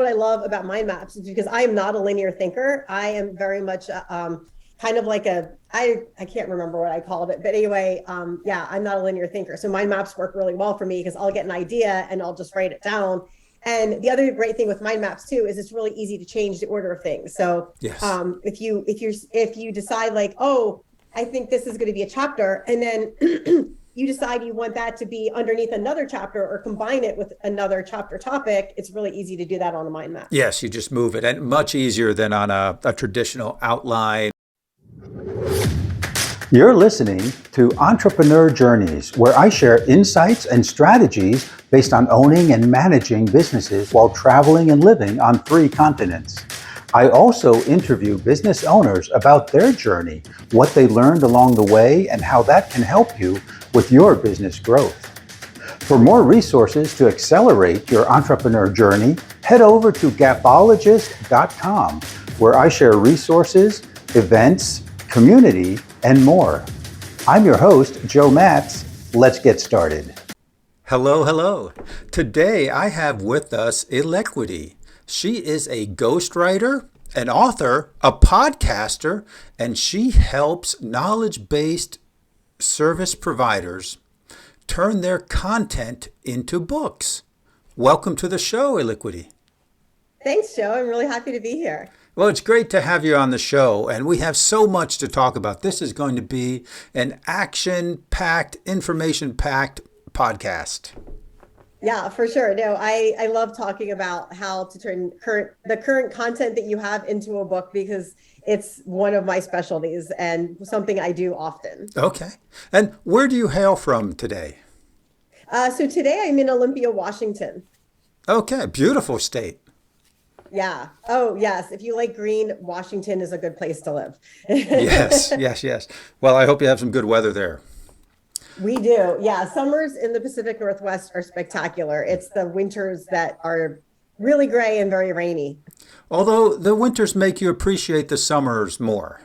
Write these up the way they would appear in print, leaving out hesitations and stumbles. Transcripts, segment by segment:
what I love about mind maps is because I am not a linear thinker. I am very much kind of like I can't remember what I called it, but anyway, yeah, I'm not a linear thinker. So mind maps work really well for me because I'll get an idea and I'll just write it down. And the other great thing with mind maps too is it's really easy to change the order of things. So Yes. if you decide like, oh, I think this is going to be a chapter, and then you decide you want that to be underneath another chapter or combine it with another chapter topic, it's really easy to do that on a mind map. Yes, you just move it, and much easier than on a traditional outline. You're listening to Entrepreneur Journeys, where I share insights and strategies based on owning and managing businesses while traveling and living on 3 continents. I also interview business owners about their journey, what they learned along the way, and how that can help you with your business growth. For more resources to accelerate your entrepreneur journey, head over to 𝐭𝐡𝐢𝐬𝐤.com, where I share resources, events, community, and more. I'm your host, Joe Matz. Let's get started. Hello, hello. Today I have with us Elikqitie. She is a ghostwriter, an author, a podcaster, and she helps knowledge-based service providers turn their content into books. Welcome to the show, Elikqitie. Thanks, Joe. I'm really happy to be here. Well, it's great to have you on the show, and we have so much to talk about. This is going to be an action-packed, information-packed podcast. Yeah, for sure. No, I love talking about how to turn the current content that you have into a book because it's one of my specialties and something I do often. Okay. And where do you hail from today? So today I'm in Olympia, Washington. Okay, beautiful state. Yeah. Oh, yes. If you like green, Washington is a good place to live. Yes, yes, yes. Well, I hope you have some good weather there. We do. Yeah. Summers in the Pacific Northwest are spectacular. It's the winters that are really gray and very rainy. Although the winters make you appreciate the summers more.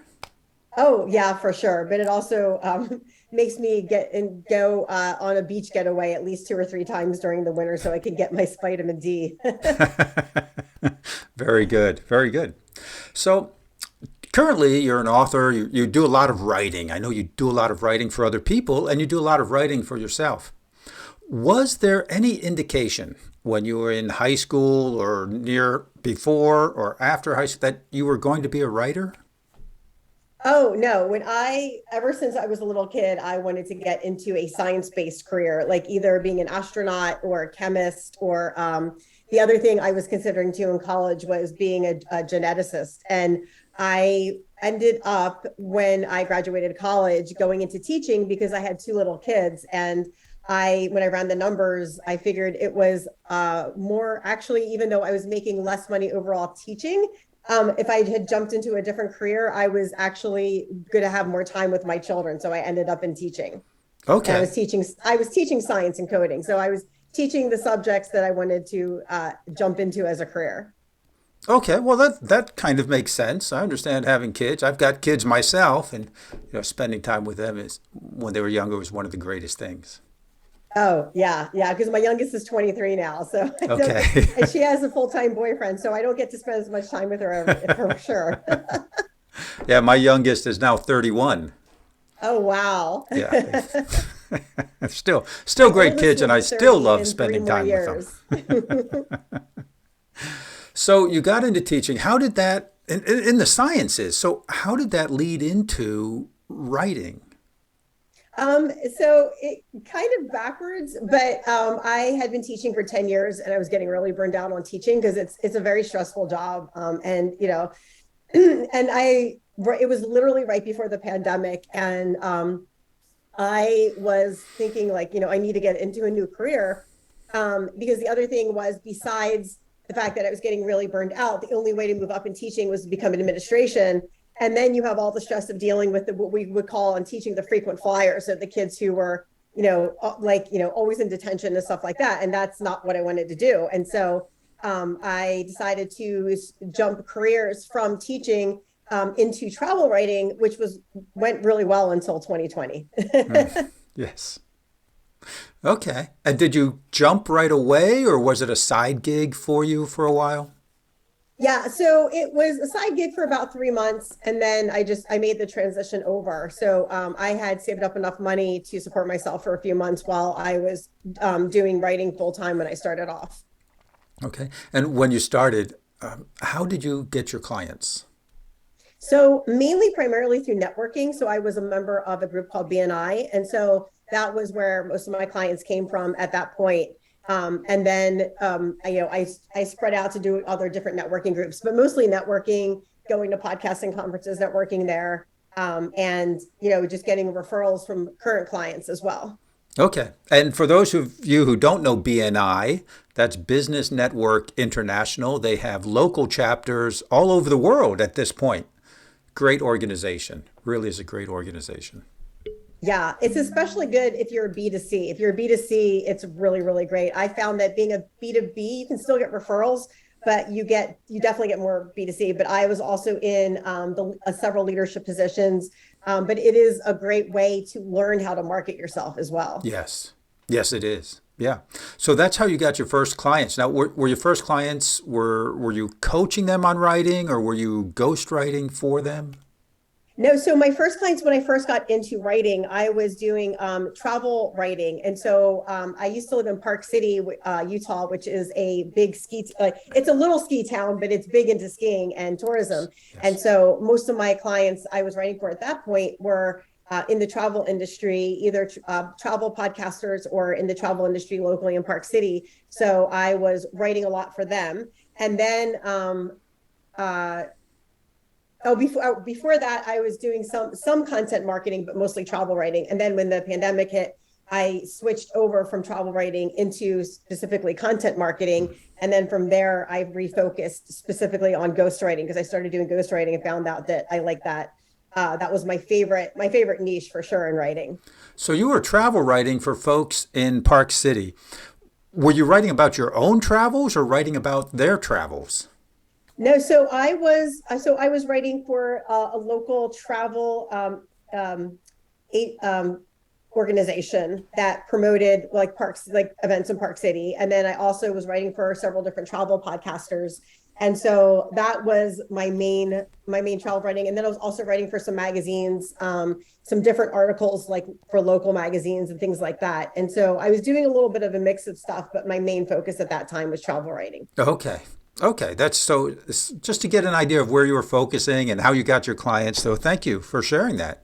Oh, yeah, for sure. But it also makes me go on a beach getaway at least 2 or 3 times during the winter so I can get my vitamin D. Very good. Very good. So currently you're an author. You do a lot of writing. I know you do a lot of writing for other people and you do a lot of writing for yourself. Was there any indication when you were in high school or near before or after high school that you were going to be a writer? Oh, no. Ever since I was a little kid, I wanted to get into a science-based career, like either being an astronaut or a chemist, or the other thing I was considering too in college was being a geneticist. And I ended up, when I graduated college, going into teaching because I had 2 little kids. And when I ran the numbers, I figured it was more actually, even though I was making less money overall teaching, if I had jumped into a different career, I was actually going to have more time with my children. So I ended up in teaching. Okay. And I was teaching science and coding. So I was teaching the subjects that I wanted to jump into as a career. Okay, well that kind of makes sense. I understand having kids. I've got kids myself, and spending time with them is when they were younger was one of the greatest things. Oh, yeah, yeah, because my youngest is 23 now, so Okay. and she has a full-time boyfriend, so I don't get to spend as much time with her for sure. Yeah, my youngest is now 31. Oh, wow. Yeah. Still great kids, and I still love spending time with them. So you got into teaching. How did that, in the sciences, so how did that lead into writing? So it kind of backwards, but I had been teaching for 10 years and I was getting really burned out on teaching because it's a very stressful job. And it was literally right before the pandemic. And I was thinking I need to get into a new career because the other thing was, besides the fact that I was getting really burned out, the only way to move up in teaching was to become an administration. And then you have all the stress of dealing with what we would call in teaching the frequent flyers, so the kids who were, always in detention and stuff like that. And that's not what I wanted to do. And so I decided to jump careers from teaching into travel writing, which went really well until 2020. Yes. Okay. And did you jump right away, or was it a side gig for you for a while? Yeah, so it was a side gig for about 3 months, and then I made the transition over. So I had saved up enough money to support myself for a few months while I was doing writing full time when I started off. Okay. And when you started, how did you get your clients? So mainly primarily through networking. So I was a member of a group called BNI. And so that was where most of my clients came from at that point. And then, I spread out to do other different networking groups, but mostly networking, going to podcasting conferences, networking there, and, just getting referrals from current clients as well. Okay. And for those of you who don't know BNI, that's Business Network International. They have local chapters all over the world at this point. Great organization. Really is a great organization. Yeah, it's especially good if you're a B2C. If you're a B2C, it's really, really great. I found that being a B2B, you can still get referrals, but you definitely get more B2C. But I was also in several leadership positions. But it is a great way to learn how to market yourself as well. Yes. Yes, it is. Yeah. So that's how you got your first clients. Now, were your first clients, were you coaching them on writing or were you ghostwriting for them? No, so my first clients, when I first got into writing, I was doing travel writing. And so I used to live in Park City, Utah, which is a big it's a little ski town, but it's big into skiing and tourism. Yes. And so most of my clients I was writing for at that point were in the travel industry, either travel podcasters or in the travel industry locally in Park City. So I was writing a lot for them. And then before that, I was doing some content marketing, but mostly travel writing. And then when the pandemic hit, I switched over from travel writing into specifically content marketing. And then from there, I refocused specifically on ghostwriting because I started doing ghostwriting and found out that I like that. That was my favorite niche for sure in writing. So you were travel writing for folks in Park City. Were you writing about your own travels or writing about their travels? No, so I was writing for a local travel organization that promoted like events in Park City, and then I also was writing for several different travel podcasters, and so that was my main travel writing. And then I was also writing for some magazines, some different articles like for local magazines and things like that. And so I was doing a little bit of a mix of stuff, but my main focus at that time was travel writing. Okay. Okay, that's so just to get an idea of where you were focusing and how you got your clients. So thank you for sharing that.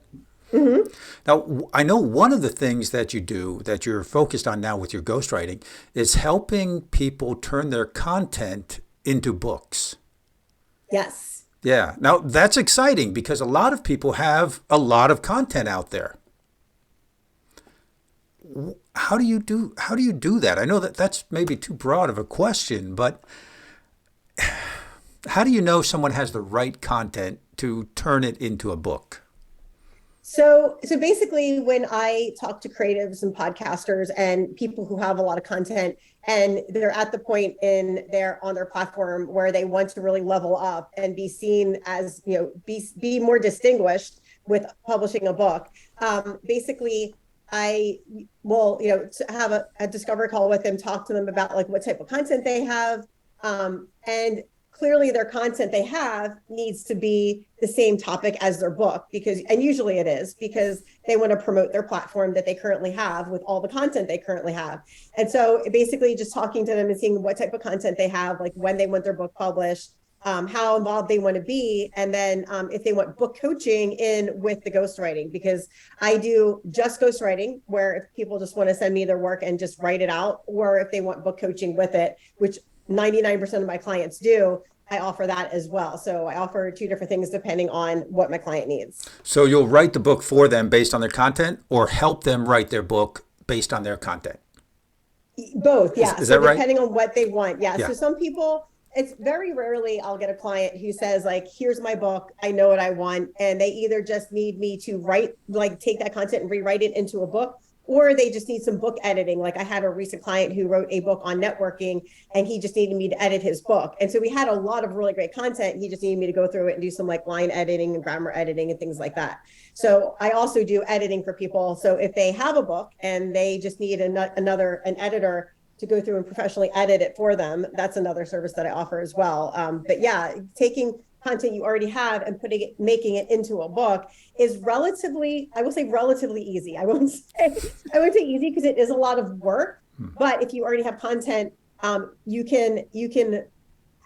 Mm-hmm. Now, I know one of the things that you do that you're focused on now with your ghostwriting is helping people turn their content into books. Yes. Yeah. Now, that's exciting because a lot of people have a lot of content out there. How do you do that? I know that that's maybe too broad of a question, but how do you know someone has the right content to turn it into a book? So basically, when I talk to creatives and podcasters and people who have a lot of content, and they're at the point on their platform where they want to really level up and be seen as, be more distinguished with publishing a book, basically I will, have a discovery call with them, talk to them about like what type of content they have. And clearly their content they have needs to be the same topic as their book and usually it is because they want to promote their platform that they currently have with all the content they currently have. And so basically just talking to them and seeing what type of content they have, like when they want their book published, how involved they want to be, and then if they want book coaching in with the ghostwriting, because I do just ghostwriting, where if people just want to send me their work and just write it out, or if they want book coaching with it, which 99% of my clients do, I offer that as well. So I offer two different things depending on what my client needs. So you'll write the book for them based on their content or help them write their book based on their content? Both, yeah. Is that right? Depending on what they want. Yeah. Yeah. So some people, it's very rarely I'll get a client who says like, here's my book, I know what I want. And they either just need me to take that content and rewrite it into a book, or they just need some book editing. Like I had a recent client who wrote a book on networking and he just needed me to edit his book. And so we had a lot of really great content. He just needed me to go through it and do some like line editing and grammar editing and things like that. So I also do editing for people. So if they have a book and they just need an editor to go through and professionally edit it for them. That's another service that I offer as well. But yeah, taking content you already have and making it into a book is relatively, I will say relatively easy. I wouldn't say easy because it is a lot of work, but if you already have content, you can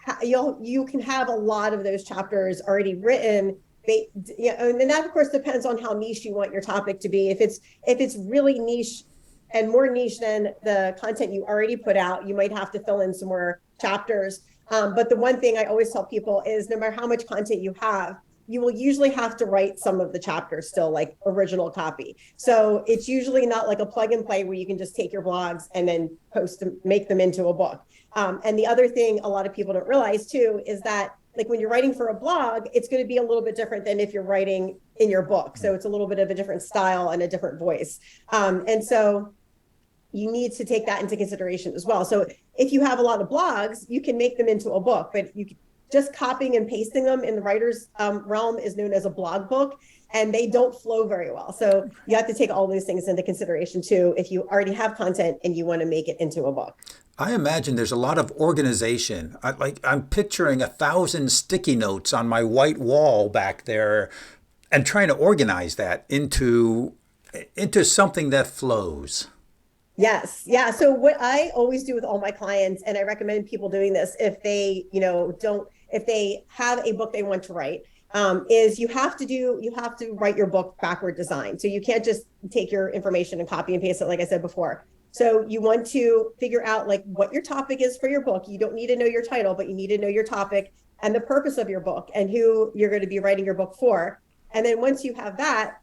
have a lot of those chapters already written. And that of course depends on how niche you want your topic to be. If it's really niche and more niche than the content you already put out, you might have to fill in some more chapters. But the one thing I always tell people is no matter how much content you have, you will usually have to write some of the chapters still, like original copy. So it's usually not like a plug and play where you can just take your blogs and then post them, make them into a book. And the other thing a lot of people don't realize too is that like when you're writing for a blog, it's going to be a little bit different than if you're writing in your book. So it's a little bit of a different style and a different voice. And so you need to take that into consideration as well. So if you have a lot of blogs, you can make them into a book, but just copying and pasting them in the writer's realm is known as a blog book, and they don't flow very well. So you have to take all these things into consideration too if you already have content and you want to make it into a book. I imagine there's a lot of organization. I'm picturing 1,000 sticky notes on my white wall back there and trying to organize that into something that flows. Yes. Yeah. So what I always do with all my clients, and I recommend people doing this if they, if they have a book they want to write, is you have to write your book backward design. So you can't just take your information and copy and paste it, like I said before. So you want to figure out like what your topic is for your book. You don't need to know your title, but you need to know your topic and the purpose of your book and who you're going to be writing your book for. And then once you have that,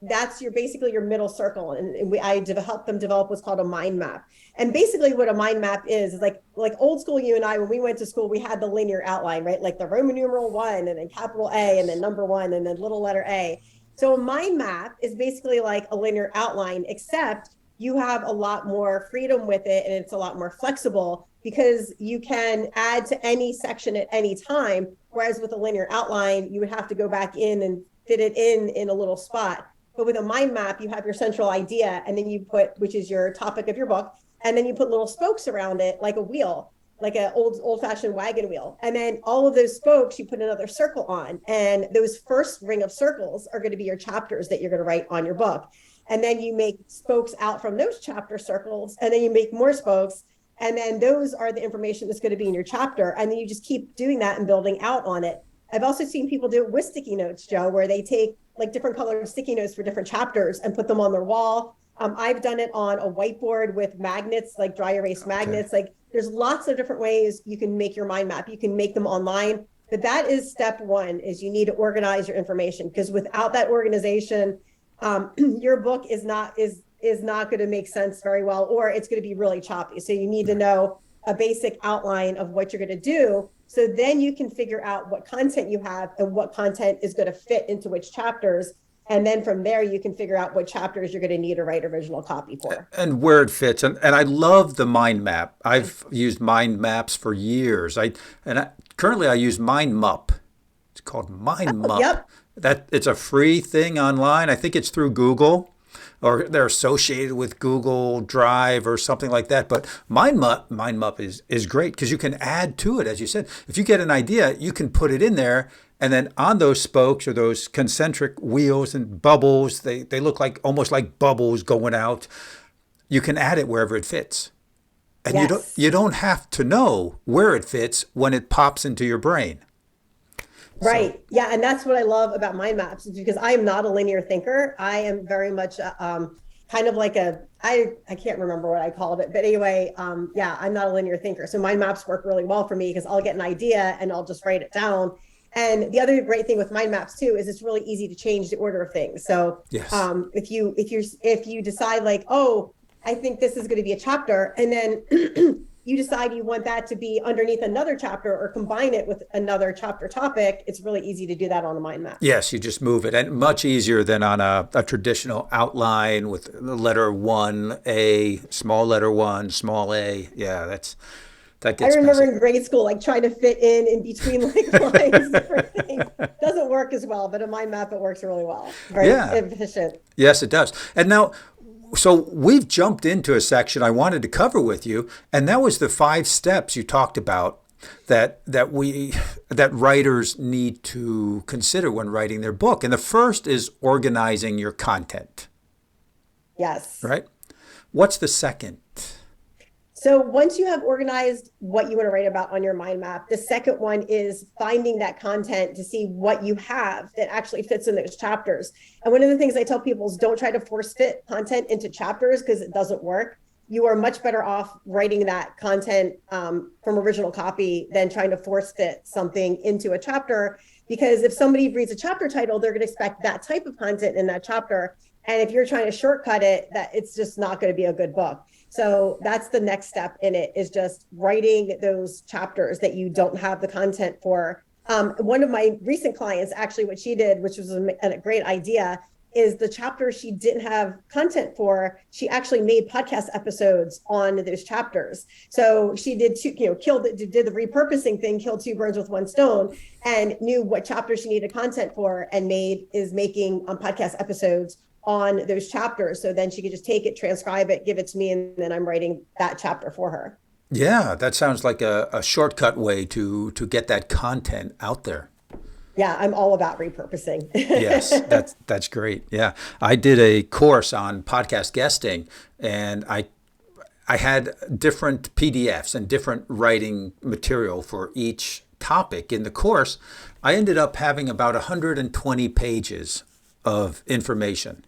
that's basically your middle circle. And I help them develop what's called a mind map. And basically what a mind map is like old school you and I, when we went to school, we had the linear outline, right? Like the Roman numeral 1 and then capital A and then number 1 and then little letter A. So a mind map is basically like a linear outline, except you have a lot more freedom with it and it's a lot more flexible because you can add to any section at any time. Whereas with a linear outline, you would have to go back in and fit it in a little spot. But with a mind map, you have your central idea and then you put, which is your topic of your book, and then you put little spokes around it like a wheel, like an old-fashioned wagon wheel. And then all of those spokes, you put another circle on. And those first ring of circles are going to be your chapters that you're going to write on your book. And then you make spokes out from those chapter circles, and then you make more spokes. And then those are the information that's going to be in your chapter. And then you just keep doing that and building out on it. I've also seen people do it with sticky notes, Joe, where they take like different colored sticky notes for different chapters and put them on their wall. I've done it on a whiteboard with magnets, like dry erase magnets. Like there's lots of different ways you can make your mind map. You can make them online, but that is step one, is you need to organize your information, because without that organization, your book is not going to make sense very well, or it's going to be really choppy. So you need to know a basic outline of what you're going to do. So then you can figure out what content you have and what content is going to fit into which chapters. And then from there, you can figure out what chapters you're going to need to write original copy for. And where it fits. And I love the mind map. I've used mind maps for years. Currently I use Mind Mup. It's called Mind Mup. Yep. It's a free thing online. I think it's through Google, or they're associated with Google Drive or something like that. But Mind Mup is great because you can add to it, as you said. If you get an idea, you can put it in there, and then on those spokes or those concentric wheels and bubbles, they look like almost like bubbles going out. You can add it wherever it fits. And yes. you don't have to know where it fits when it pops into your brain. Right. Yeah. And that's what I love about mind maps, is because I am not a linear thinker. I am very much kind of like I can't remember what I called it, but anyway, I'm not a linear thinker. So mind maps work really well for me because I'll get an idea and I'll just write it down. And the other great thing with mind maps too is it's really easy to change the order of things. So yes. If you decide like, oh, I think this is going to be a chapter, and then you decide you want that to be underneath another chapter or combine it with another chapter topic, it's really easy to do that on a mind map. Yes, you just move it, and much easier than on a traditional outline with the letter 1A, small letter 1, small a. Yeah, that gets I remember messy. in grade school, like trying to fit in between like lines, different things. Doesn't work as well, but a mind map, it works really well. Very efficient. Yes, it does. And now, So we've jumped into a section I wanted to cover with you, and that was the 5 steps you talked about that writers need to consider when writing their book. And the first is organizing your content, Yes. right? What's the second? So once you have organized what you want to write about on your mind map, the second one is finding that content to see what you have that actually fits in those chapters. And one of the things I tell people is don't try to force fit content into chapters because it doesn't work. You are much better off writing that content from original copy than trying to force fit something into a chapter. Because if somebody reads a chapter title, they're going to expect that type of content in that chapter. And if you're trying to shortcut it, that it's just not going to be a good book. So that's the next step in it, is just writing those chapters that you don't have the content for. One of my recent clients, actually, what she did, which was a great idea, is the chapter she didn't have content for, she actually made podcast episodes on those chapters. So she did did the repurposing thing, kill two birds with one stone, and knew what chapter she needed content for, and is making podcast episodes on those chapters. So then she could just take it, transcribe it, give it to me, and then I'm writing that chapter for her. Yeah, that sounds like a shortcut way to get that content out there. Yeah, I'm all about repurposing. Yes, that's great. Yeah, I did a course on podcast guesting, and I had different PDFs and different writing material for each topic in the course. I ended up having about 120 pages of information.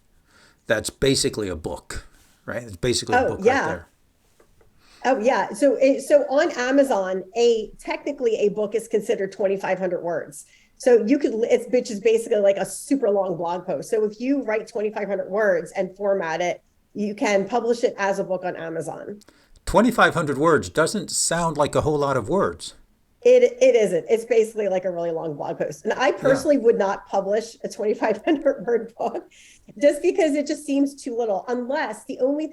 That's basically a book, right? It's basically a book right there. Oh yeah. So on Amazon, technically a book is considered 2,500 words. So which is basically like a super long blog post. So if you write 2,500 words and format it, you can publish it as a book on Amazon. 2,500 words doesn't sound like a whole lot of words. It isn't. It's basically like a really long blog post. And I personally would not publish a 2,500 word book just because it just seems too little, unless the only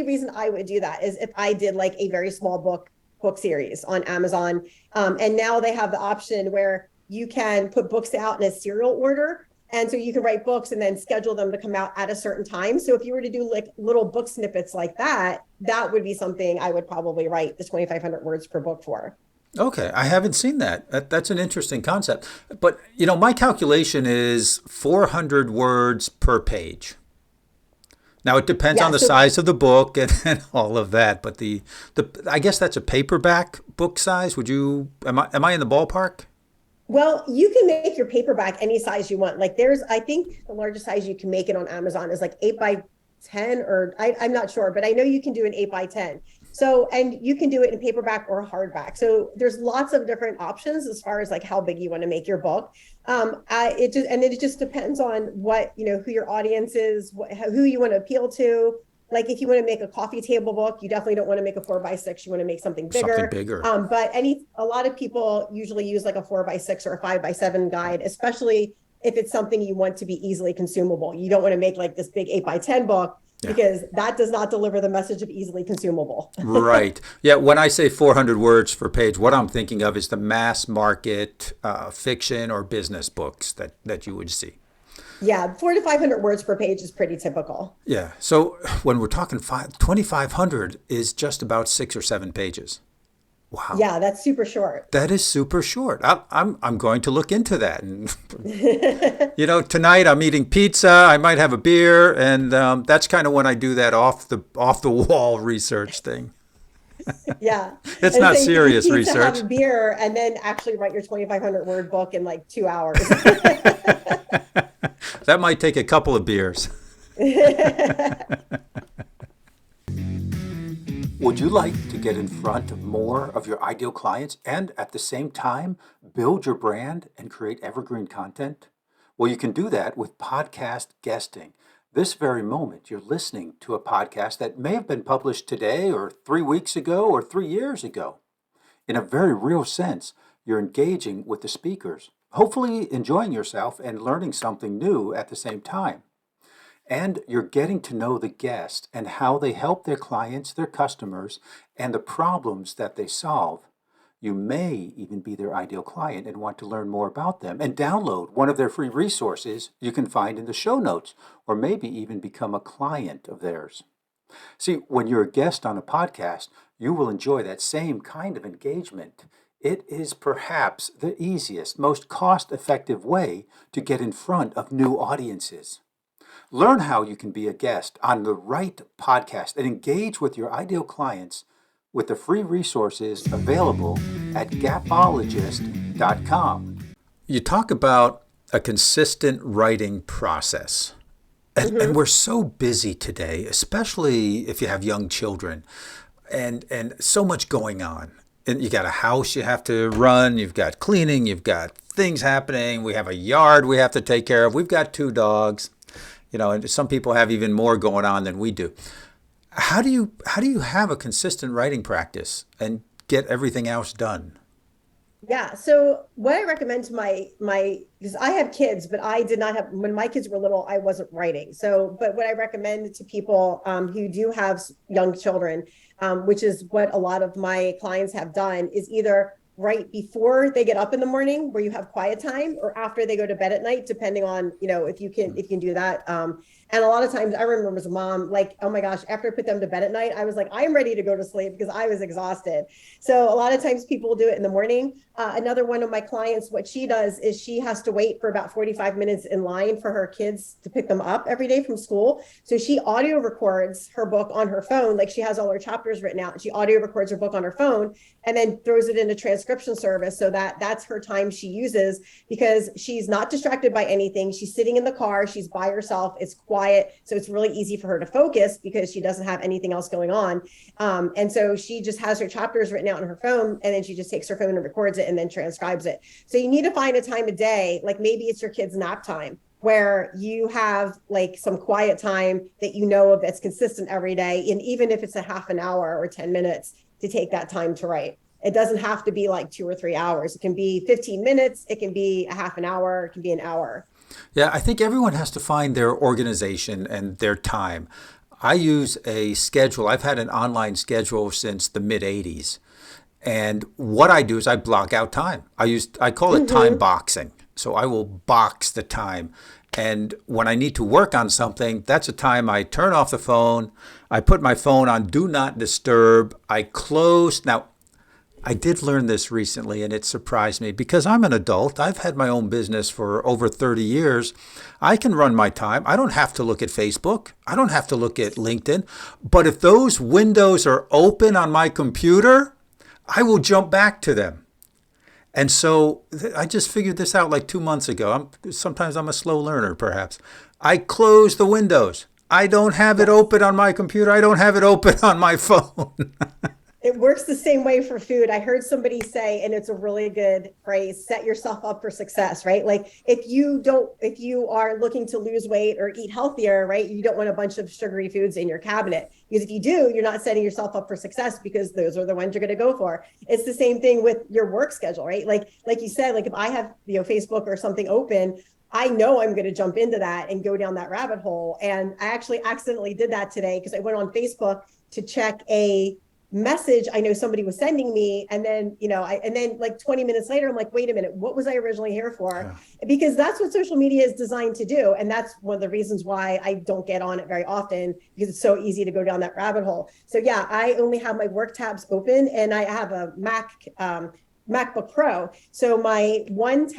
reason I would do that is if I did like a very small book series on Amazon. And now they have the option where you can put books out in a serial order. And so you can write books and then schedule them to come out at a certain time. So if you were to do like little book snippets like that, that would be something I would probably write the 2,500 words per book for. Okay, I haven't seen that. That's an interesting concept. But, my calculation is 400 words per page. Now, it depends on the size of the book and all of that. But I guess that's a paperback book size. Am I in the ballpark? Well, you can make your paperback any size you want. Like I think the largest size you can make it on Amazon is like 8x10, or I'm not sure, but I know you can do an 8x10. So, and you can do it in paperback or hardback. So there's lots of different options as far as like how big you want to make your book. It just depends on what, who your audience is, who you want to appeal to. Like if you want to make a coffee table book, you definitely don't want to make a 4x6. You want to make something bigger. Something bigger. But a lot of people usually use like a 4x6 or a 5x7 guide, especially if it's something you want to be easily consumable. You don't want to make like this big 8x10 book because that does not deliver the message of easily consumable. Right. Yeah. When I say 400 words per page, what I'm thinking of is the mass market fiction or business books that you would see. Yeah, 400 to 500 words per page is pretty typical. Yeah. So when we're talking 2,500 is just about 6 or 7 pages. Wow. Yeah, that's super short. That is super short. I'm going to look into that. And tonight I'm eating pizza. I might have a beer, and that's kind of when I do that off the wall research thing. Yeah, it's not serious research. Have a beer and then actually write your 2,500 word book in like 2 hours. That might take a couple of beers. Would you like to get in front of more of your ideal clients and at the same time build your brand and create evergreen content? Well, you can do that with podcast guesting. This very moment, you're listening to a podcast that may have been published today or 3 weeks ago or 3 years ago. In a very real sense, you're engaging with the speakers, hopefully enjoying yourself and learning something new at the same time. And you're getting to know the guest and how they help their clients, their customers, and the problems that they solve. You may even be their ideal client and want to learn more about them and download one of their free resources you can find in the show notes, or maybe even become a client of theirs. See, when you're a guest on a podcast, you will enjoy that same kind of engagement. It is perhaps the easiest, most cost-effective way to get in front of new audiences. Learn how you can be a guest on the right podcast and engage with your ideal clients with the free resources available at gapologist.com. You talk about a consistent writing process. And we're so busy today, especially if you have young children, and so much going on. And you got a house you have to run, you've got cleaning, you've got things happening, we have a yard we have to take care of, we've got 2 dogs, and some people have even more going on than we do. How do you have a consistent writing practice and get everything else done? Yeah. So what I recommend to my because I have kids, but I did not have, when my kids were little, I wasn't writing. So, but what I recommend to people who do have young children, which is what a lot of my clients have done, is either write before they get up in the morning, where you have quiet time, or after they go to bed at night, depending on, if you can do that. And a lot of times I remember as a mom, like, oh my gosh, after I put them to bed at night, I was like, I'm ready to go to sleep because I was exhausted. So a lot of times people will do it in the morning. Another one of my clients, what she does is she has to wait for about 45 minutes in line for her kids to pick them up every day from school. So she audio records her book on her phone. Like, she has all her chapters written out, and she audio records her book on her phone and then throws it into transcription service. So that's her time she uses, because she's not distracted by anything. She's sitting in the car, she's by herself, it's quiet. So it's really easy for her to focus because she doesn't have anything else going on. And so she just has her chapters written out on her phone, and then she just takes her phone and records it and then transcribes it. So you need to find a time of day, like maybe it's your kid's nap time, where you have like some quiet time that of that's consistent every day. And even if it's a half an hour or 10 minutes, to take that time to write. It doesn't have to be like 2 or 3 hours. It can be 15 minutes. It can be a half an hour. It can be an hour. Yeah, I think everyone has to find their organization and their time. I use a schedule. I've had an online schedule since the mid 80s. And what I do is I block out time. I call it time boxing. So I will box the time. And when I need to work on something, that's a time I turn off the phone. I put my phone on do not disturb. I close. Now, I did learn this recently, and it surprised me because I'm an adult. I've had my own business for over 30 years. I can run my time. I don't have to look at Facebook. I don't have to look at LinkedIn. But if those windows are open on my computer, I will jump back to them. And so I just figured this out like 2 months ago. Sometimes I'm a slow learner, perhaps. I close the windows. I don't have it open on my computer. I don't have it open on my phone. It works the same way for food. I heard somebody say, and it's a really good phrase, set yourself up for success, right? Like if you are looking to lose weight or eat healthier, right? You don't want a bunch of sugary foods in your cabinet, because if you do, you're not setting yourself up for success, because those are the ones you're going to go for. It's the same thing with your work schedule, right? Like you said, like if I have, Facebook or something open, I know I'm going to jump into that and go down that rabbit hole. And I actually accidentally did that today because I went on Facebook to check a message I know somebody was sending me, and then and then like 20 minutes later I'm like, wait a minute, what was I originally here for? Yeah. Because that's what social media is designed to do, and that's one of the reasons why I don't get on it very often, because it's so easy to go down that rabbit hole. So yeah, I only have my work tabs open, and I have a MacBook Pro. So my one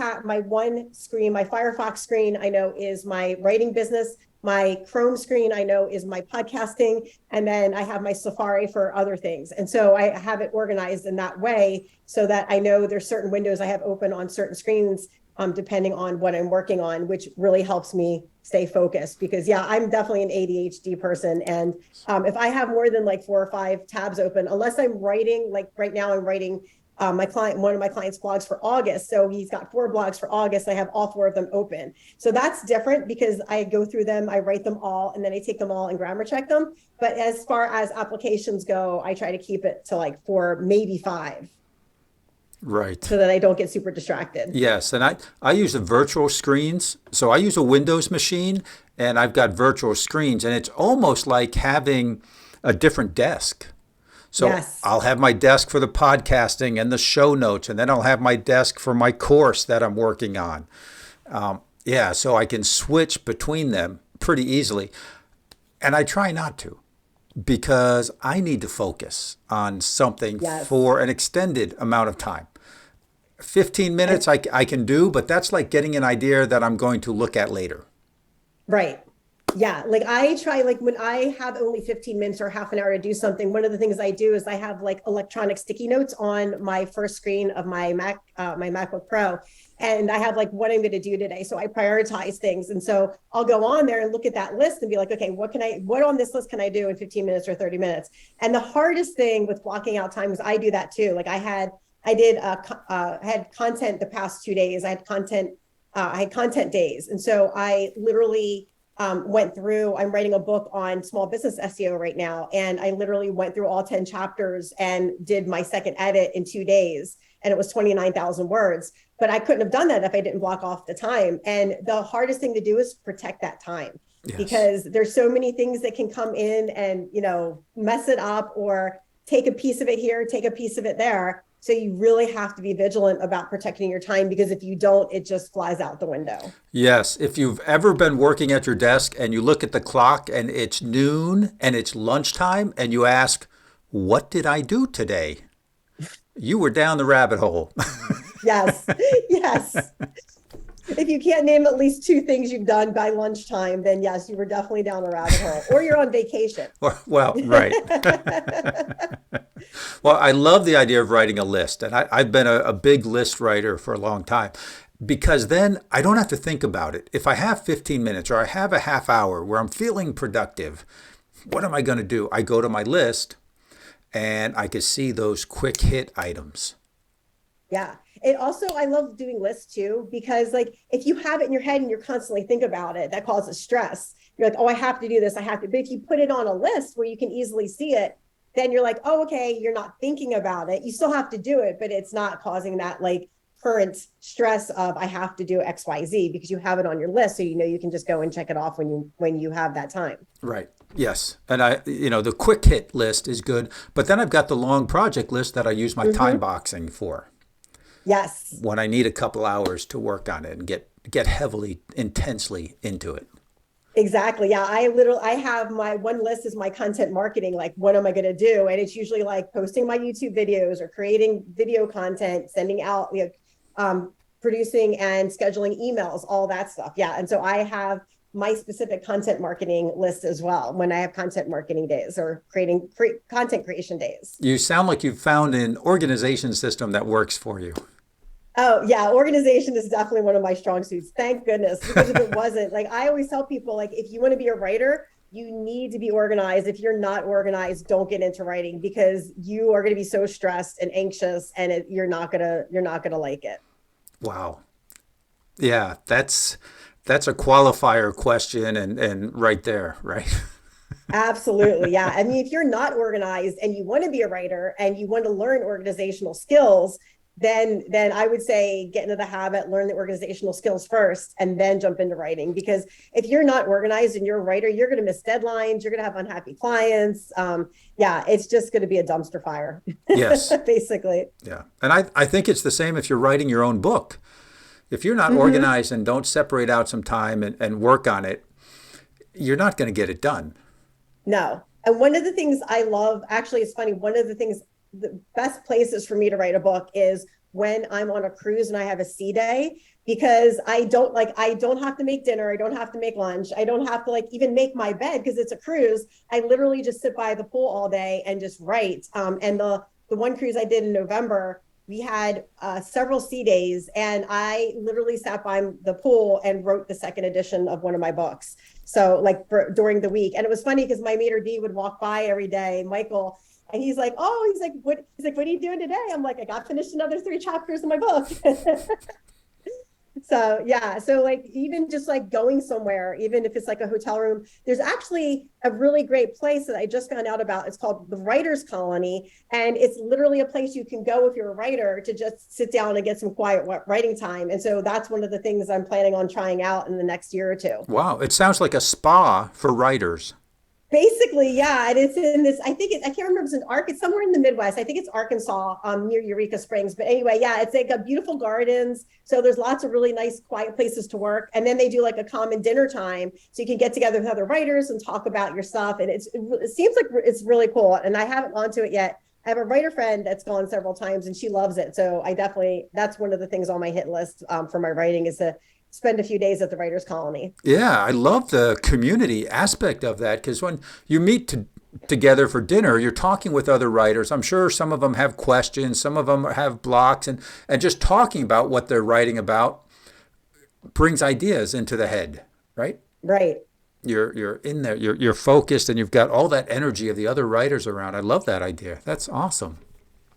screen, my Firefox screen, I know is my writing business. My Chrome screen, I know, is my podcasting. And then I have my Safari for other things. And so I have it organized in that way so that I know there's certain windows I have open on certain screens, depending on what I'm working on, which really helps me stay focused. Because yeah, I'm definitely an ADHD person. And if I have more than like 4 or 5 tabs open, unless I'm writing, like right now I'm writing one of my clients' blogs for August. So he's got 4 blogs for August. I have all 4 of them open. So that's different because I go through them, I write them all, and then I take them all and grammar check them. But as far as applications go, I try to keep it to like 4, maybe 5. Right. So that I don't get super distracted. Yes. And I use the virtual screens. So I use a Windows machine, and I've got virtual screens, and it's almost like having a different desk. So Yes. I'll have my desk for the podcasting and the show notes, and then I'll have my desk for my course that I'm working on. Yeah, so I can switch between them pretty easily. And I try not to because I need to focus on something Yes. for an extended amount of time. 15 minutes And I can do, but that's like getting an idea that I'm going to look at later. right. Yeah. Like I try, like when I have only 15 minutes or half an hour to do something, one of the things I do is I have like electronic sticky notes on my first screen of my my MacBook Pro. And I have like what I'm going to do today. So I prioritize things. And so I'll go on there and look at that list and be like, okay, what on this list can I do in 15 minutes or 30 minutes? And the hardest thing with blocking out time is I do that too. Like had content the past 2 days. I had content days. And so I literally went through, I'm writing a book on small business SEO right now. And I literally went through all 10 chapters and did my second edit in 2 days. And it was 29,000 words. But I couldn't have done that if I didn't block off the time. And the hardest thing to do is protect that time, Yes. because there's so many things that can come in and, mess it up or take a piece of it here, take a piece of it there. So you really have to be vigilant about protecting your time, because if you don't, it just flies out the window. Yes, if you've ever been working at your desk and you look at the clock and it's noon and it's lunchtime and you ask, what did I do today? You were down the rabbit hole. Yes. Yes. If you can't name at least two things you've done by lunchtime, then yes, you were definitely down the rabbit hole, or you're on vacation. Well, right. Well, I love the idea of writing a list. And I've been a big list writer for a long time, because then I don't have to think about it. If I have 15 minutes or I have a half hour where I'm feeling productive, what am I going to do? I go to my list and I can see those quick hit items. Yeah. It also, I love doing lists too, because like if you have it in your head and you're constantly thinking about it, that causes stress. You're like, oh, I have to do this. I have to. But if you put it on a list where you can easily see it, then you're like, oh, okay, you're not thinking about it. You still have to do it, but it's not causing that like current stress of I have to do XYZ, because you have it on your list. So you can just go and check it off when you have that time. Right. Yes. And the quick hit list is good, but then I've got the long project list that I use my time boxing for. Yes. When I need a couple hours to work on it and get heavily, intensely into it. Exactly. Yeah. I have my one list is my content marketing. Like, what am I going to do? And it's usually like posting my YouTube videos or creating video content, sending out, producing and scheduling emails, all that stuff. Yeah. And so I have my specific content marketing list as well when I have content marketing days or content creation days. You sound like you've found an organization system that works for you. Oh yeah, organization is definitely one of my strong suits. Thank goodness, because if it wasn't, like I always tell people, like if you want to be a writer, you need to be organized. If you're not organized, don't get into writing, because you are going to be so stressed and anxious, and you're not gonna like it. Wow. Yeah, that's a qualifier question and right there, right? Absolutely. Yeah. I mean, if you're not organized and you want to be a writer and you want to learn organizational skills, then I would say get into the habit, learn the organizational skills first, and then jump into writing. Because if you're not organized and you're a writer, you're going to miss deadlines. You're going to have unhappy clients. Yeah, it's just going to be a dumpster fire. Yes. Basically. Yeah. And I think it's the same if you're writing your own book. If you're not organized and don't separate out some time and work on it, you're not going to get it done. No. And one of the things I love, actually, it's funny, one of the best places for me to write a book is when I'm on a cruise and I have a sea day, because I don't have to make dinner. I don't have to make lunch. I don't have to even make my bed because it's a cruise. I literally just sit by the pool all day and just write. And the one cruise I did in November, we had several sea days, and I literally sat by the pool and wrote the second edition of one of my books. So during the week. And it was funny because my maitre d' would walk by every day, Michael, and he's like, what are you doing today? I'm like, I got finished another 3 chapters in my book. So yeah, so even just going somewhere, even if it's like a hotel room, there's actually a really great place that I just found out about. It's called the Writers Colony, and it's literally a place you can go if you're a writer to just sit down and get some quiet writing time. And so that's one of the things I'm planning on trying out in the next year or two. Wow, it sounds like a spa for writers. Basically, yeah, and it's in this. I can't remember. It's an Ark. It's somewhere in the Midwest. I think it's Arkansas, near Eureka Springs. But anyway, yeah, it's like a beautiful gardens. So there's lots of really nice, quiet places to work. And then they do like a common dinner time, so you can get together with other writers and talk about your stuff. And it seems like it's really cool. And I haven't gone to it yet. I have a writer friend that's gone several times, and she loves it. So I definitely, that's one of the things on my hit list, for my writing, is to spend a few days at the writers colony. Yeah, I love the community aspect of that because when you together for dinner, you're talking with other writers. I'm sure some of them have questions, some of them have blocks, and just talking about what they're writing about brings ideas into the head, right? Right. You're in there, you're focused, and you've got all that energy of the other writers around. I love that idea. That's awesome.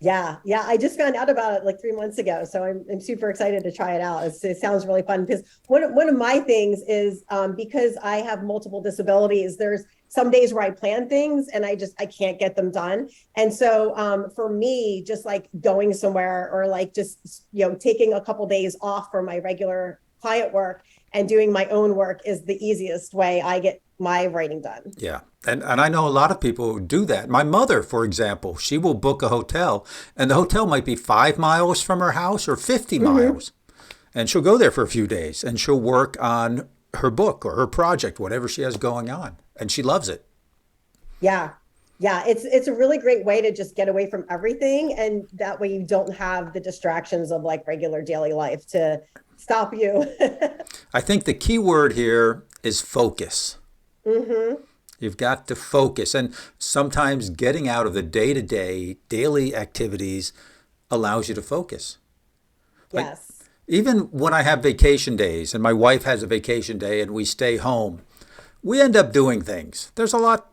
Yeah, yeah. I just found out about it like 3 months ago, so I'm super excited to try it out. It sounds really fun because one of my things is, because I have multiple disabilities. There's some days where I plan things and I can't get them done, and so for me, just like going somewhere or like just taking a couple days off from my regular client work and doing my own work is the easiest way I get my writing done. Yeah. And I know a lot of people who do that. My mother, for example, she will book a hotel, and the hotel might be 5 miles from her house or 50 Mm-hmm. miles. And she'll go there for a few days and she'll work on her book or her project, whatever she has going on. And she loves it. Yeah. Yeah, it's a really great way to just get away from everything, and that way you don't have the distractions of like regular daily life to stop you. I think the key word here is focus. Hmm. You've got to focus. And sometimes getting out of the day to day, daily activities allows you to focus. Like Yes. even when I have vacation days and my wife has a vacation day and we stay home, we end up doing things. There's a lot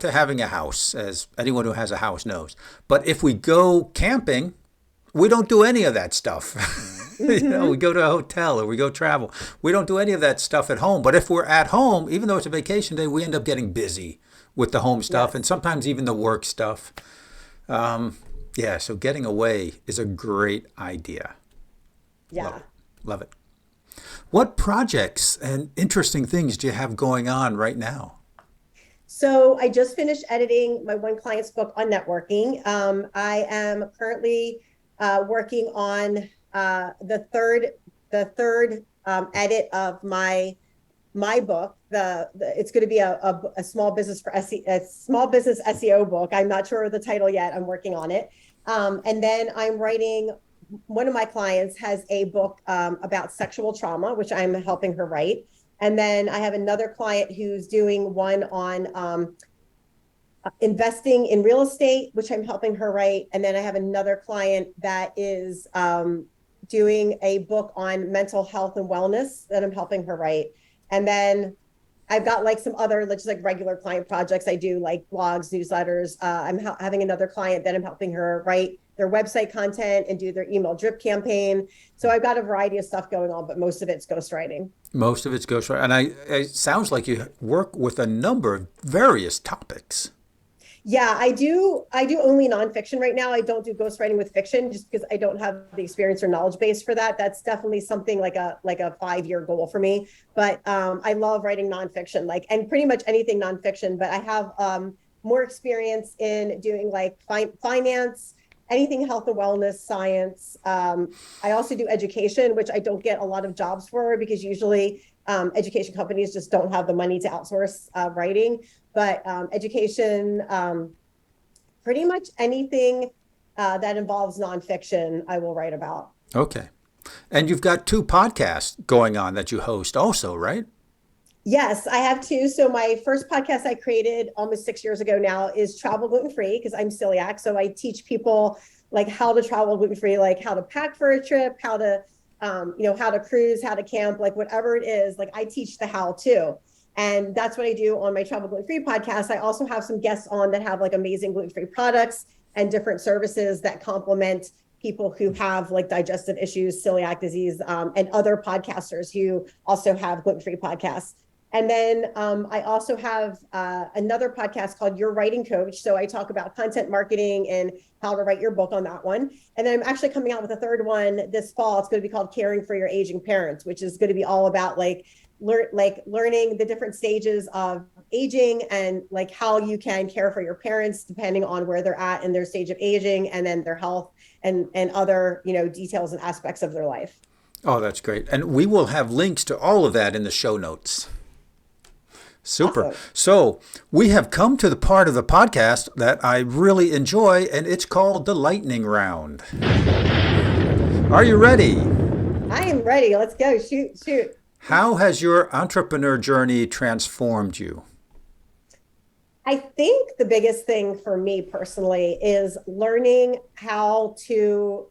to having a house, as anyone who has a house knows. But if we go camping, we don't do any of that stuff. Hmm. We go to a hotel or we go travel. We don't do any of that stuff at home. But if we're at home, even though it's a vacation day, we end up getting busy with the home stuff and Yes. sometimes even the work stuff. Yeah, so getting away is a great idea. Love Yeah. it. Love it. What projects and interesting things do you have going on right now? So I just finished editing my one client's book on networking. I am currently working on the third edit of my book. It's going to be a small business a small business SEO book. I'm not sure of the title yet. I'm working on it. And then I'm writing. One of my clients has a book about sexual trauma, which I'm helping her write. And then I have another client who's doing one on investing in real estate, which I'm helping her write. And then I have another client that is doing a book on mental health and wellness that I'm helping her write. And then I've got like some other just like regular client projects I do, like blogs, newsletters. I'm having another client that I'm helping her write their website content and do their email drip campaign. So I've got a variety of stuff going on, but most of it's ghostwriting. Most of it's ghostwriting. And it sounds like you work with a number of various topics. Yeah, I do. I do only nonfiction right now. I don't do ghostwriting with fiction just because I don't have the experience or knowledge base for that. That's definitely something like a 5-year goal for me. But I love writing nonfiction, like, and pretty much anything nonfiction. But I have more experience in doing like finance, anything health and wellness, science. I also do education, which I don't get a lot of jobs for because usually education companies just don't have the money to outsource writing. But education, pretty much anything that involves nonfiction, I will write about. Okay. And you've got 2 podcasts going on that you host also, right? Yes, I have two. So my first podcast I created almost 6 years ago now is Travel Gluten Free because I'm celiac. So I teach people like how to travel gluten free, like how to pack for a trip, how to, how to cruise, how to camp, like whatever it is. Like I teach the how to. And that's what I do on my Travel Gluten Free podcast. I also have some guests on that have like amazing gluten free products and different services that complement people who have like digestive issues, celiac disease, and other podcasters who also have gluten free podcasts. And then I also have another podcast called Your Writing Coach. So I talk about content marketing and how to write your book on that one. And then I'm actually coming out with a third one this fall. It's going to be called Caring for Your Aging Parents, which is going to be all about learning the different stages of aging and like how you can care for your parents depending on where they're at in their stage of aging, and then their health and other, details and aspects of their life. Oh, that's great. And we will have links to all of that in the show notes. Super. Awesome. So we have come to the part of the podcast that I really enjoy, and it's called the lightning round. Are you ready? I am ready. Let's go. Shoot. How has your entrepreneur journey transformed you? I think the biggest thing for me personally is learning how to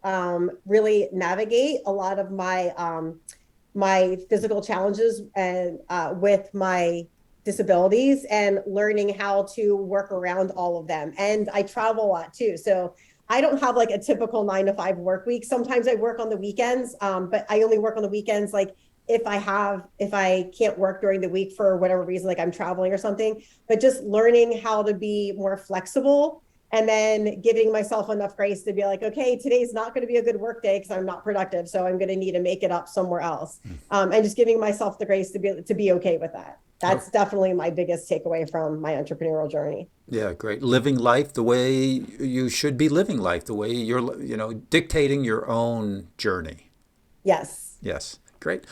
really navigate a lot of my physical challenges and with my disabilities, and learning how to work around all of them. And I travel a lot too. So I don't have like a typical 9 to 5 work week. Sometimes I work on the weekends, but I only work on the weekends like if I can't work during the week for whatever reason, like I'm traveling or something. But just learning how to be more flexible, and then giving myself enough grace to be like, okay, today's not going to be a good work day because I'm not productive, so I'm going to need to make it up somewhere else. And just giving myself the grace to be okay with that. That's definitely my biggest takeaway from my entrepreneurial journey. Yeah, great. Living life the way you should be living life, the way you're, dictating your own journey. Yes. Yes, great.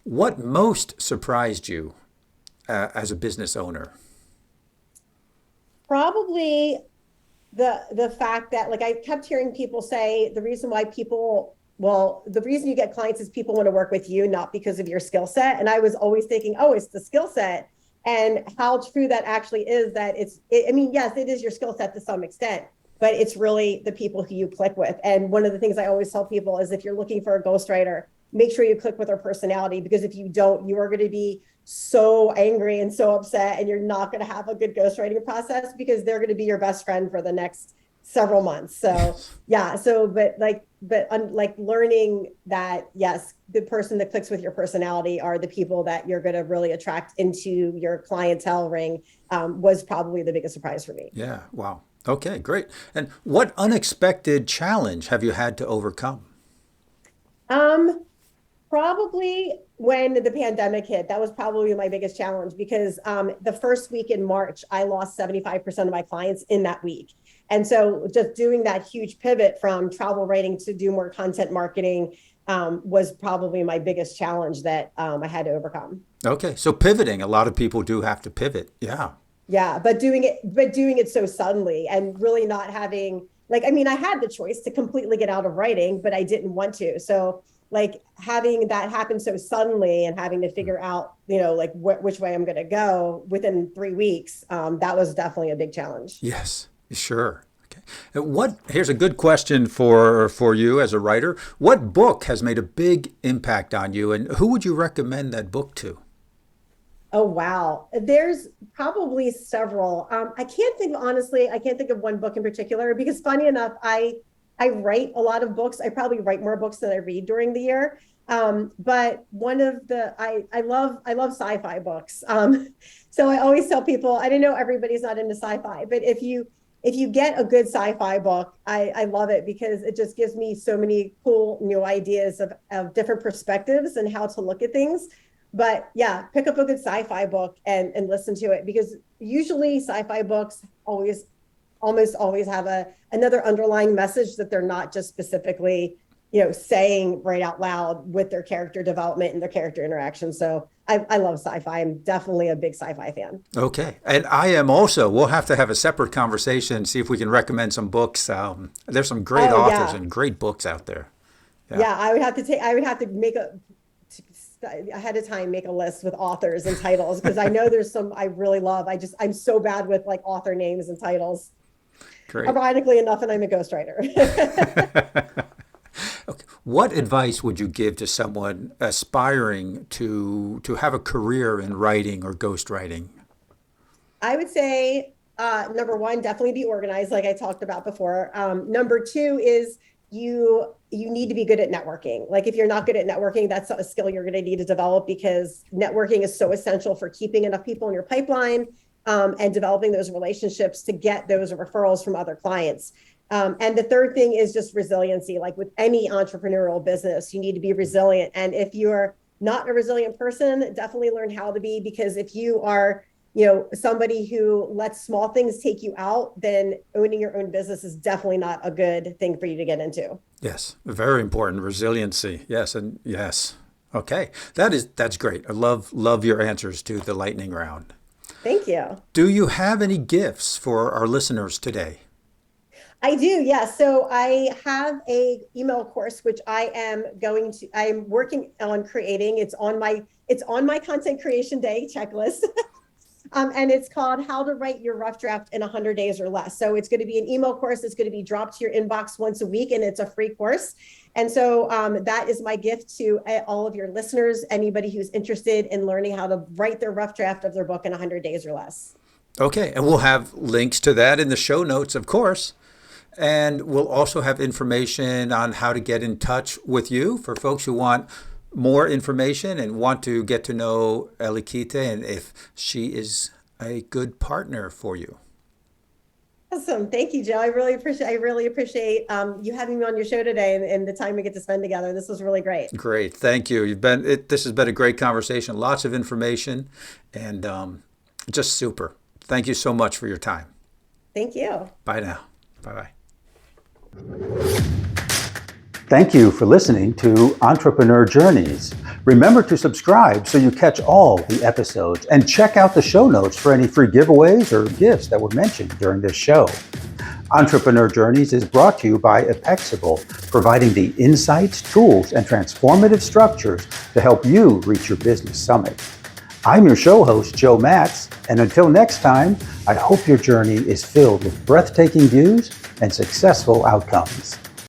What most surprised you as a business owner? Probably the fact that, like, I kept hearing people say the reason you get clients is people want to work with you, not because of your skill set. And I was always thinking, oh, it's the skill set. And how true that actually is, that yes, it is your skill set to some extent, but it's really the people who you click with. And one of the things I always tell people is, if you're looking for a ghostwriter, make sure you click with their personality, because if you don't, you are going to be so angry and so upset, and you're not going to have a good ghostwriting process, because they're going to be your best friend for the next several months. So yeah. So, but learning that, yes, the person that clicks with your personality are the people that you're going to really attract into your clientele ring, was probably the biggest surprise for me. Yeah. Wow. Okay, great. And what unexpected challenge have you had to overcome? Probably when the pandemic hit. That was probably my biggest challenge, because the first week in March, I lost 75% of my clients in that week. And so just doing that huge pivot from travel writing to do more content marketing was probably my biggest challenge that I had to overcome. Okay, so pivoting, a lot of people do have to pivot. Yeah. Yeah, but doing it so suddenly, and really not having, I had the choice to completely get out of writing, but I didn't want to. So having that happen so suddenly, and having to figure out, which way I'm going to go within 3 weeks, that was definitely a big challenge. Yes, sure. Okay. Here's a good question for you as a writer. What book has made a big impact on you, and who would you recommend that book to? Oh, wow. There's probably several. I can't think of one book in particular, because funny enough, I write a lot of books. I probably write more books than I read during the year. But one of I love sci-fi books. So I always tell people, I don't know, everybody's not into sci-fi, but if you get a good sci-fi book, I love it, because it just gives me so many cool new ideas of different perspectives and how to look at things. But yeah, pick up a good sci-fi book and listen to it, because usually sci-fi books almost always have another underlying message that they're not just specifically, saying right out loud with their character development and their character interaction. So I love sci-fi. I'm definitely a big sci-fi fan. Okay. And I am also. We'll have to have a separate conversation, see if we can recommend some books. There's some great authors and great books out there. Yeah, I would have to make ahead of time, make a list with authors and titles, because I know there's some I really love. I'm so bad with author names and titles. Great. Ironically enough, and I'm a ghostwriter. Okay. What advice would you give to someone aspiring to have a career in writing or ghostwriting? I would say, number one, definitely be organized, like I talked about before. Number two is you need to be good at networking. Like if you're not good at networking, that's a skill you're going to need to develop, because networking is so essential for keeping enough people in your pipeline, and developing those relationships to get those referrals from other clients. And the third thing is just resiliency. Like with any entrepreneurial business, you need to be resilient. And if you're not a resilient person, definitely learn how to be, because if you are, somebody who lets small things take you out, then owning your own business is definitely not a good thing for you to get into. Yes, very important. Resiliency. Yes, and yes. Okay, that's great. I love your answers to the lightning round. Thank you. Do you have any gifts for our listeners today? I do, yeah. So I have a email course which I'm working on creating. It's on my content creation day checklist. And it's called How to Write Your Rough Draft in 100 Days or Less. So it's going to be an email course that's going to be dropped to your inbox once a week, and it's a free course. And so that is my gift to all of your listeners, anybody who's interested in learning how to write their rough draft of their book in 100 days or less. Okay, and we'll have links to that in the show notes, of course. And we'll also have information on how to get in touch with you for folks who want more information and want to get to know Elikqitie and if she is a good partner for you. Awesome. Thank you, Joe. I really appreciate you having me on your show today, and the time we get to spend together. This was really great. Great. Thank you. This has been a great conversation, lots of information, and just super. Thank you so much for your time. Thank you. Bye now. Bye-bye. Thank you for listening to Entrepreneur Journeys. Remember to subscribe so you catch all the episodes, and check out the show notes for any free giveaways or gifts that were mentioned during this show. Entrepreneur Journeys is brought to you by 𝐿𝐿𝐼tie, providing the insights, tools, and transformative structures to help you reach your business summit. I'm your show host, Joe Matz, and until next time, I hope your journey is filled with breathtaking views and successful outcomes.